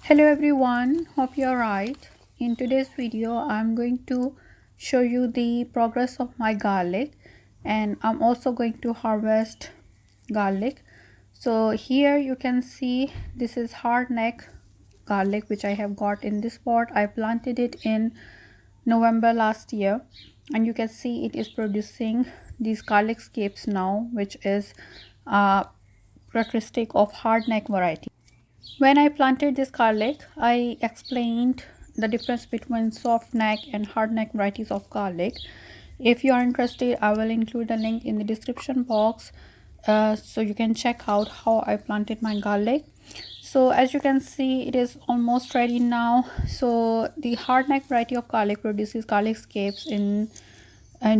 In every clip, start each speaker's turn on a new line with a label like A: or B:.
A: Hello everyone, hope you're right. In today's video, I'm going to show you the progress of my garlic, and I'm also going to harvest garlic. So here you can see this is hardneck garlic which I have got in this pot. I planted it in November last year, and you can see it is producing these garlic scapes now, which is characteristic of hardneck variety. When I planted this garlic, I explained the difference between soft neck and hard neck varieties of garlic. If you are interested, I will include a link in the description box so you can check out how I planted my garlic. So as you can see, it is almost ready now. So the hard neck variety of garlic produces garlic scapes in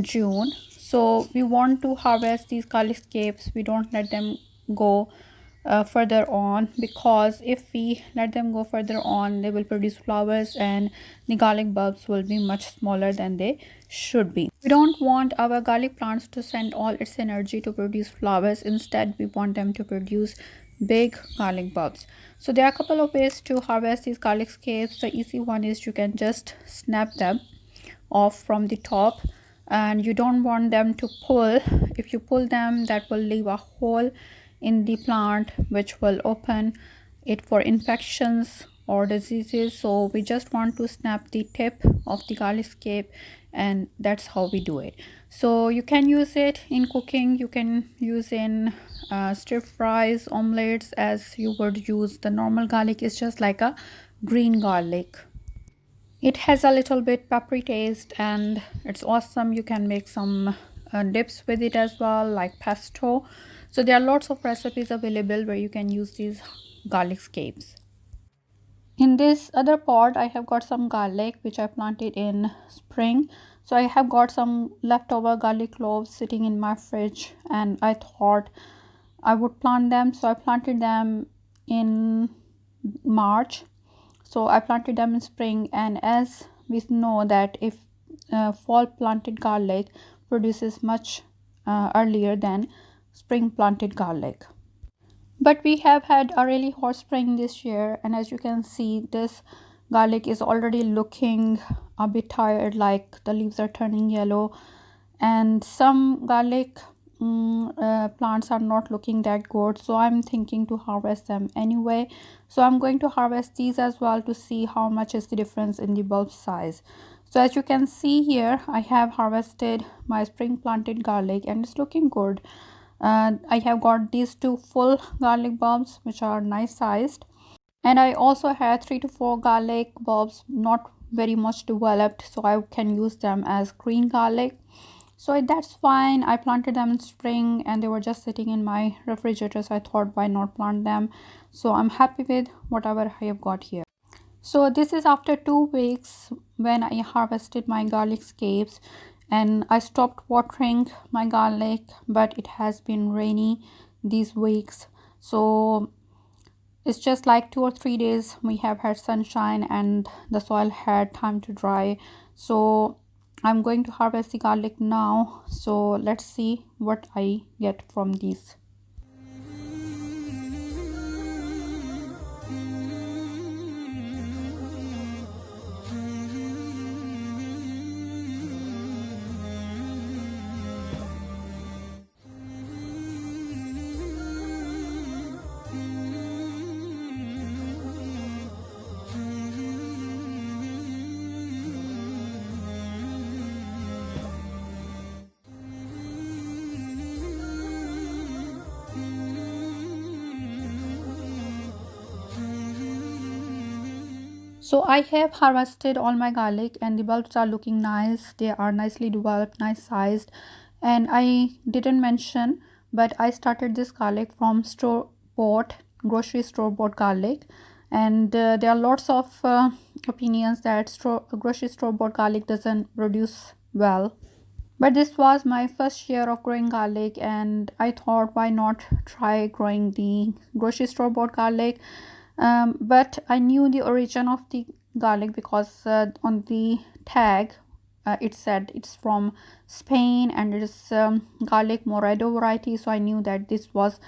A: June. So we want to harvest these garlic scapes. We don't let them go further on, because if we let them go further on, they will produce flowers and the garlic bulbs will be much smaller than they should be. We don't want our garlic plants to send all its energy to produce flowers. Instead, we want them to produce big garlic bulbs. So there are a couple of ways to harvest these garlic scapes. The easy one is you can just snap them off from the top, and you don't want them to pull. If you pull them, that will leave a hole in the plant which will open it for infections or diseases. So we just want to snap the tip of the garlic scape, and that's how we do it. So you can use it in cooking, you can use in stir fries, omelets, as you would use the normal garlic. It's just like a green garlic. It has a little bit peppery taste and it's awesome. You can make some dips with it as well, like pesto. So there are lots of recipes available where you can use these garlic scapes. In this other pot, I have got some garlic which I planted in spring. So I have got some leftover garlic cloves sitting in my fridge, and I thought I would plant them. So I planted them in March. So I planted them in spring, and as we know that if fall planted garlic produces much earlier than spring planted garlic. But we have had a really hot spring this year, and as you can see, this garlic is already looking a bit tired, like the leaves are turning yellow, and some garlic plants are not looking that good. So I'm thinking to harvest them anyway. So I'm going to harvest these as well to see how much is the difference in the bulb size. So as you can see here, I have harvested my spring planted garlic and it's looking good. I have got these two full garlic bulbs which are nice sized, and I also had 3 to 4 garlic bulbs not very much developed, so I can use them as green garlic. So that's fine. I planted them in spring and they were just sitting in my refrigerator, so I thought why not plant them. So I'm happy with whatever I have got here. So this is after 2 weeks when I harvested my garlic scapes, and I stopped watering my garlic, but it has been rainy these weeks. So it's just like 2 or 3 days we have had sunshine and the soil had time to dry. So I'm going to harvest the garlic now. So let's see what I get from these. So I have harvested all my garlic and the bulbs are looking nice. They are nicely developed, nice sized. And I didn't mention, but I started this garlic from store bought, grocery store bought garlic. And there are lots of opinions that grocery store bought garlic doesn't produce well. But this was my first year of growing garlic, and I thought why not try growing the grocery store bought garlic. But I knew the origin of the garlic because on the tag it said it's from Spain and it is garlic morado variety. So I knew that this was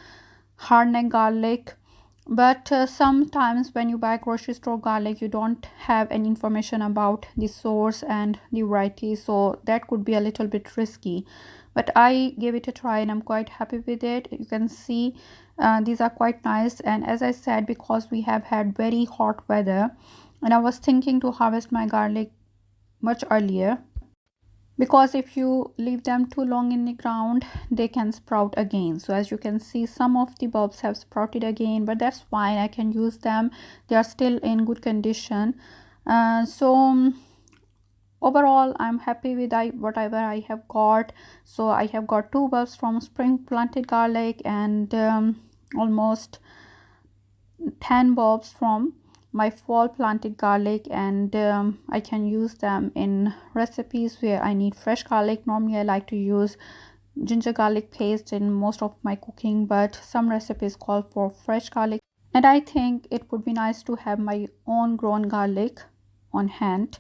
A: hardneck garlic. But sometimes when you buy grocery store garlic, you don't have any information about the source and the variety, so that could be a little bit risky. But I gave it a try and I'm quite happy with it. You can see these are quite nice, and as I said, because we have had very hot weather, and I was thinking to harvest my garlic much earlier, because if you leave them too long in the ground, they can sprout again. So as you can see, some of the bulbs have sprouted again, but that's fine, I can use them, they are still in good condition. Overall, I'm happy with whatever I have got. So I have got two bulbs from spring planted garlic, and almost 10 bulbs from my fall planted garlic, and I can use them in recipes where I need fresh garlic. Normally I like to use ginger garlic paste in most of my cooking, but some recipes call for fresh garlic, and I think it would be nice to have my own grown garlic on hand.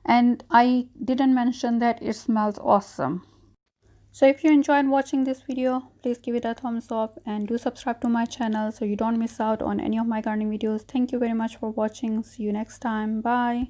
A: And I didn't mention that it smells awesome. So if you enjoyed watching this video, please give it a thumbs up and do subscribe to my channel so you don't miss out on any of my gardening videos. Thank you very much for watching. See you next time. Bye.